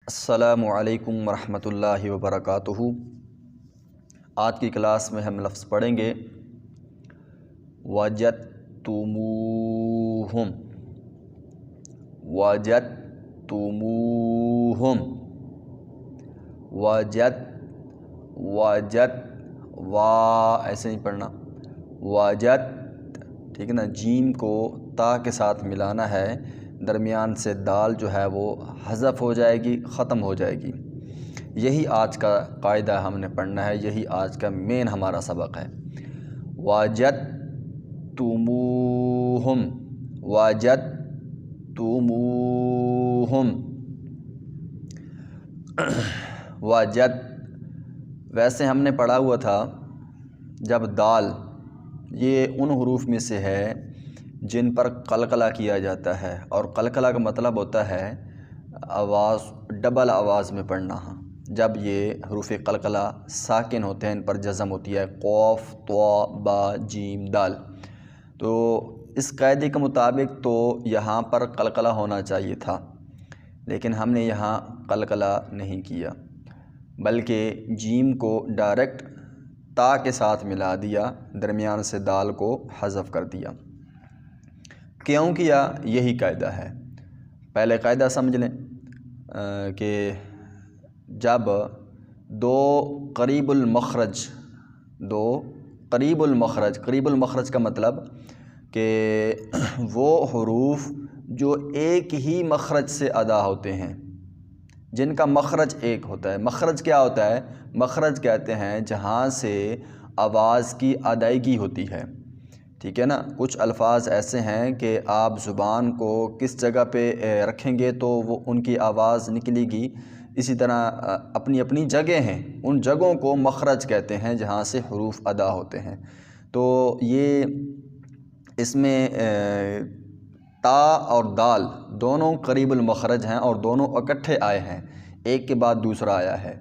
السلام علیکم ورحمۃ اللہ وبرکاتہ۔ آج کی کلاس میں ہم لفظ پڑھیں گے وجدتموہم، وجدتموہم، وجد وا ایسے نہیں پڑھنا، وجد، ٹھیک ہے نا، جیم کو تا کے ساتھ ملانا ہے، درمیان سے دال جو ہے وہ حذف ہو جائے گی، ختم ہو جائے گی۔ یہی آج کا قاعدہ ہم نے پڑھنا ہے، یہی آج کا مین ہمارا سبق ہے۔ وجدتموہم، وجدتموہم، وجد، ویسے ہم نے پڑھا ہوا تھا جب دال، یہ ان حروف میں سے ہے جن پر قلقلہ کیا جاتا ہے، اور قلقلہ کا مطلب ہوتا ہے آواز ڈبل آواز میں پڑھنا۔ جب یہ حروف قلقلہ ساکن ہوتے ہیں، ان پر جزم ہوتی ہے، قوف، طا، با، جیم، دال، تو اس قاعدے کے مطابق تو یہاں پر قلقلہ ہونا چاہیے تھا، لیکن ہم نے یہاں قلقلہ نہیں کیا، بلکہ جیم کو ڈائریکٹ تا کے ساتھ ملا دیا، درمیان سے دال کو حذف کر دیا۔ کیوں کیا؟ یہی قاعدہ ہے۔ پہلے قاعدہ سمجھ لیں کہ جب دو قریب المخرج، قریب المخرج کا مطلب کہ وہ حروف جو ایک ہی مخرج سے ادا ہوتے ہیں، جن کا مخرج ایک ہوتا ہے۔ مخرج کیا ہوتا ہے؟ مخرج کہتے ہیں جہاں سے آواز کی ادائیگی ہوتی ہے، ٹھیک ہے نا۔ کچھ الفاظ ایسے ہیں کہ آپ زبان کو کس جگہ پہ رکھیں گے تو وہ ان کی آواز نکلے گی، اسی طرح اپنی اپنی جگہ ہیں، ان جگہوں کو مخرج کہتے ہیں جہاں سے حروف ادا ہوتے ہیں۔ تو یہ اس میں تا اور دال دونوں قریب المخرج ہیں اور دونوں اکٹھے آئے ہیں، ایک کے بعد دوسرا آیا ہے،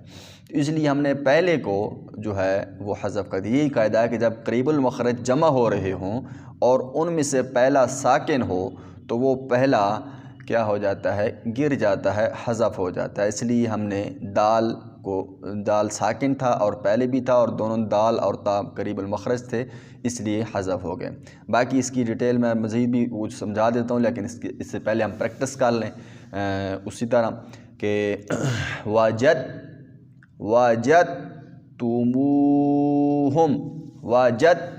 اس لیے ہم نے پہلے کو جو ہے وہ حذف کر دیا۔ یہی قاعدہ ہے کہ جب قریب المخرج جمع ہو رہے ہوں اور ان میں سے پہلا ساکن ہو تو وہ پہلا کیا ہو جاتا ہے؟ گر جاتا ہے، حذف ہو جاتا ہے۔ اس لیے ہم نے دال کو، دال ساکن تھا اور پہلے بھی تھا، اور دونوں دال اور تا قریب المخرج تھے، اس لیے حذف ہو گئے۔ باقی اس کی ڈیٹیل میں مزید بھی وہ سمجھا دیتا ہوں، لیکن اس سے پہلے ہم پریکٹس کر لیں اسی طرح کہ وجدتموہم، وجدتموہم،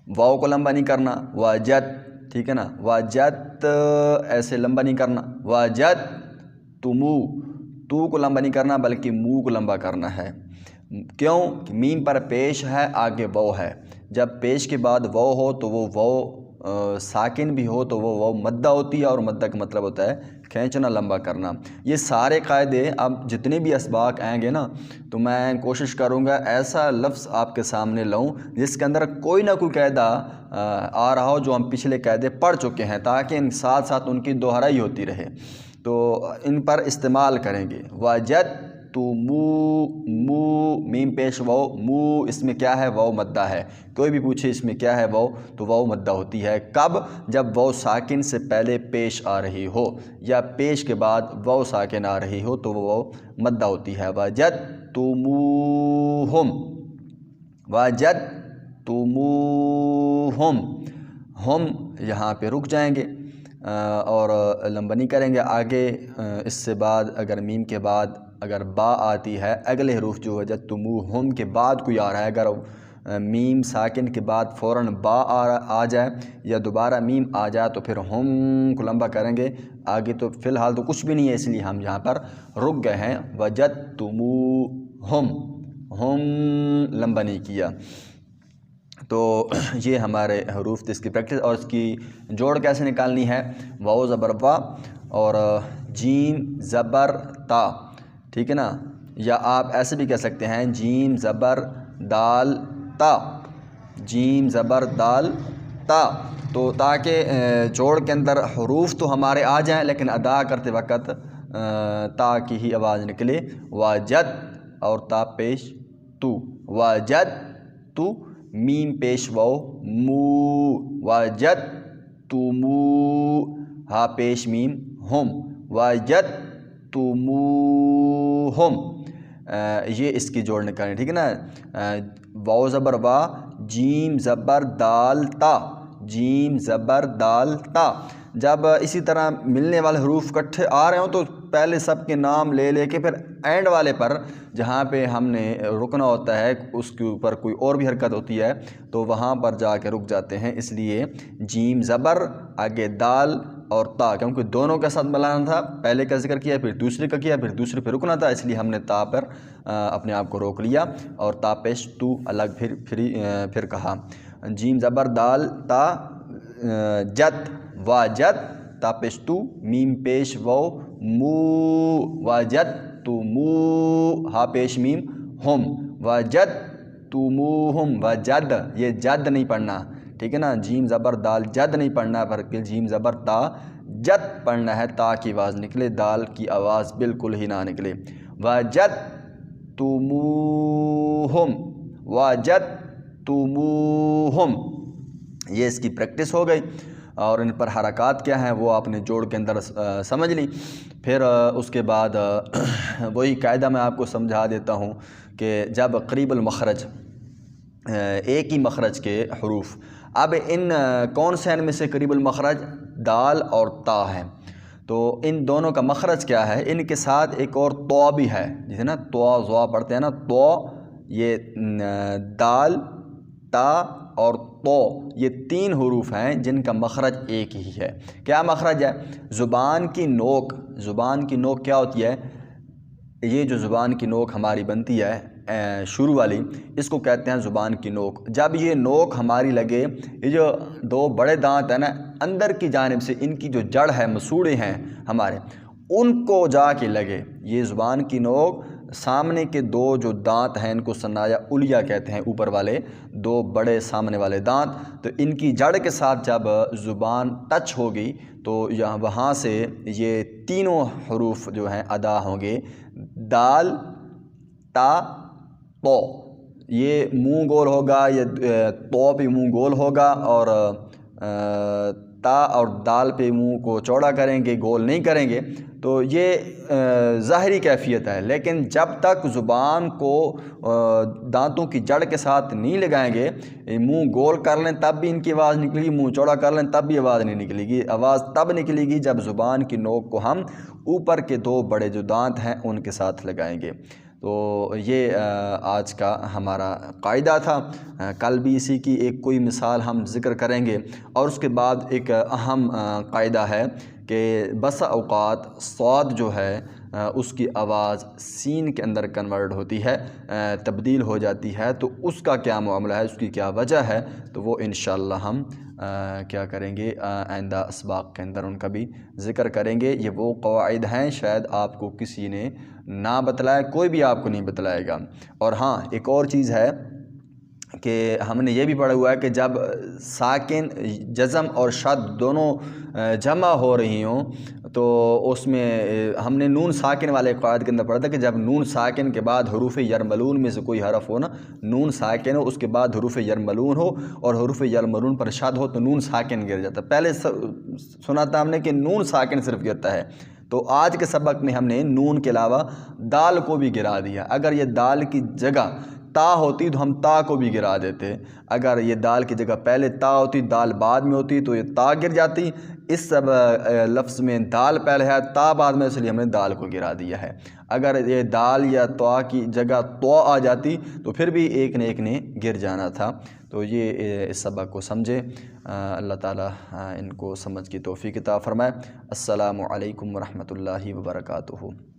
واو کو لمبا نہیں کرنا، وجد، ٹھیک ہے نا، وجد ایسے لمبا نہیں کرنا، وجدتمو، تو کو لمبا نہیں کرنا بلکہ مو کو لمبا کرنا ہے۔ کیوں؟ کہ میم پر پیش ہے، آگے واو ہے، جب پیش کے بعد واو ہو تو وہ واو ساکن بھی ہو تو وہ واو مدہ ہوتی ہے، اور مدہ کا مطلب ہوتا ہے کھینچنا، لمبا کرنا۔ یہ سارے قاعدے اب جتنے بھی اسباق آئیں گے نا، تو میں کوشش کروں گا ایسا لفظ آپ کے سامنے لاؤں جس کے اندر کوئی نہ کوئی قاعدہ آ رہا ہو جو ہم پچھلے قاعدے پڑھ چکے ہیں، تاکہ ان ساتھ ساتھ ان کی دہرائی ہوتی رہے، تو ان پر استعمال کریں گے۔ وجدتمو، مو میم پیش واو، مو اس میں کیا ہے؟ واو مدہ ہے۔ کوئی بھی پوچھے اس میں کیا ہے واو، تو واو مدہ ہوتی ہے۔ کب؟ جب واو ساکن سے پہلے پیش آ رہی ہو، یا پیش کے بعد واو ساکن آ رہی ہو تو وہ واو مدہ ہوتی ہے۔ وجدتموہم، وجدتموہم، ہم یہاں پہ رک جائیں گے اور لمبا نہیں کریں گے آگے۔ اس سے بعد اگر میم کے بعد اگر با آتی ہے، اگلے حروف جو وجدتموہم کے بعد کوئی آ رہا ہے، اگر میم ساکن کے بعد فوراً با آ جائے یا دوبارہ میم آ جائے تو پھر ہم کو لمبا کریں گے، آگے تو فی الحال تو کچھ بھی نہیں ہے، اس لیے ہم یہاں پر رک گئے ہیں۔ وجدتموہم، ہم لمبا نہیں کیا۔ تو یہ ہمارے حروف تھے، اس کی پریکٹس، اور اس کی جوڑ کیسے نکالنی ہے؟ واو زبر وا اور جیم زبر تا، ٹھیک ہے نا، یا آپ ایسے بھی کہہ سکتے ہیں جیم زبر دال تا، جیم زبر دال تا، تو تاکہ جوڑ کے اندر حروف تو ہمارے آ جائیں لیکن ادا کرتے وقت تا کی ہی آواز نکلے۔ وجد اور تا پیش تو، وجد تو، میم پیش واو مو، وجدتمو، ہا پیش میم ہم وجدتموہم، یہ اس کی جوڑ نکالیں، ٹھیک ہے نا. واو زبر وا، جیم زبر دال تا، جیم زبر دال تا. جب اسی طرح ملنے والے حروف اکٹھے آ رہے ہوں تو پہلے سب کے نام لے لے کے پھر اینڈ والے پر جہاں پہ ہم نے رکنا ہوتا ہے اس کے اوپر کوئی اور بھی حرکت ہوتی ہے تو وہاں پر جا کے رک جاتے ہیں. اس لیے جیم زبر آگے دال اور تا، کیونکہ دونوں کے ساتھ ملانا تھا، پہلے کا ذکر کیا پھر دوسرے کا کیا پھر دوسرے پہ رکنا تھا، اس لیے ہم نے تا پر اپنے آپ کو روک لیا اور تا پیش تو الگ پھر کہا. جیم زبر دال تا جت واجد، تا پیش تو، میم پیش وو مو وجدتمو، ہا پیش میم ہم وجدتموہم. وجد، یہ جد نہیں پڑھنا، ٹھیک ہے نا. جیم زبر دال جد نہیں پڑھنا بلکہ جیم زبر تا جد پڑھنا ہے، تا کی آواز نکلے، دال کی آواز بالکل ہی نہ نکلے. وجدتموہم وجدتموہم، یہ اس کی پریکٹس ہو گئی. اور ان پر حرکات کیا ہیں وہ آپ نے جوڑ کے اندر سمجھ لی. پھر اس کے بعد وہی قاعدہ میں آپ کو سمجھا دیتا ہوں کہ جب قریب المخرج، ایک ہی مخرج کے حروف، اب ان کون سے ان میں سے قریب المخرج دال اور تا ہیں، تو ان دونوں کا مخرج کیا ہے، ان کے ساتھ ایک اور تو بھی ہے، جسے نا تو زوا پڑھتے ہیں نا، تو یہ دال تا اور تو، یہ تین حروف ہیں جن کا مخرج ایک ہی ہے. کیا مخرج ہے؟ زبان کی نوک، زبان کی نوک کیا ہوتی ہے؟ یہ جو زبان کی نوک ہماری بنتی ہے شروع والی، اس کو کہتے ہیں زبان کی نوک. جب یہ نوک ہماری لگے، یہ جو دو بڑے دانت ہیں نا اندر کی جانب سے، ان کی جو جڑ ہے، مسوڑے ہیں ہمارے، ان کو جا کے لگے. یہ زبان کی نوک سامنے کے دو جو دانت ہیں ان کو ثنایا علیا کہتے ہیں، اوپر والے دو بڑے سامنے والے دانت، تو ان کی جڑ کے ساتھ جب زبان ٹچ ہوگی تو یہاں وہاں سے یہ تینوں حروف جو ہیں ادا ہوں گے. دال تا تو، یہ منہ گول ہوگا، یہ تو بھی منہ گول ہوگا، اور تا اور دال پہ منہ کو چوڑا کریں گے، گول نہیں کریں گے. تو یہ ظاہری کیفیت ہے، لیکن جب تک زبان کو دانتوں کی جڑ کے ساتھ نہیں لگائیں گے، منہ گول کر لیں تب بھی ان کی آواز نکلے گی، منہ چوڑا کر لیں تب بھی آواز نہیں نکلے گی. آواز تب نکلے گی جب زبان کی نوک کو ہم اوپر کے دو بڑے جو دانت ہیں ان کے ساتھ لگائیں گے. تو یہ آج کا ہمارا قاعدہ تھا. کل بھی اسی کی ایک کوئی مثال ہم ذکر کریں گے. اور اس کے بعد ایک اہم قاعدہ ہے کہ بسا اوقات صاد جو ہے اس کی آواز سین کے اندر کنورٹ ہوتی ہے، تبدیل ہو جاتی ہے. تو اس کا کیا معاملہ ہے، اس کی کیا وجہ ہے، تو وہ انشاءاللہ ہم کیا کریں گے، آئندہ اسباق کے اندر ان کا بھی ذکر کریں گے. یہ وہ قواعد ہیں شاید آپ کو کسی نے نہ بتلایا، کوئی بھی آپ کو نہیں بتلائے گا. اور ہاں ایک اور چیز ہے کہ ہم نے یہ بھی پڑھا ہوا ہے کہ جب ساکن، جزم اور شد دونوں جمع ہو رہی ہوں تو اس میں ہم نے نون ساکن والے قواعد کے اندر پڑھا تھا کہ جب نون ساکن کے بعد حروف یرملون میں سے کوئی حرف ہو نا، نون ساکن ہو اس کے بعد حروف یرملون ہو اور حروف یرملون پر شد ہو تو نون ساکن گر جاتا. پہلے سنا تھا ہم نے کہ نون ساکن صرف گرتا ہے، تو آج کے سبق میں ہم نے نون کے علاوہ دال کو بھی گرا دیا. اگر یہ دال کی جگہ تا ہوتی تو ہم تا کو بھی گرا دیتے، اگر یہ دال کی جگہ پہلے تا ہوتی، دال بعد میں ہوتی تو یہ تا گر جاتی. اس سب لفظ میں دال پہلے ہے، تا بعد میں، اس لیے ہم نے دال کو گرا دیا ہے. اگر یہ دال یا تا کی جگہ تو آ جاتی تو پھر بھی ایک نے گر جانا تھا. تو یہ اس سبق کو سمجھے. اللہ تعالی ان کو سمجھ کی توفیق عطا فرمائے. السلام علیکم ورحمۃ اللہ وبرکاتہ.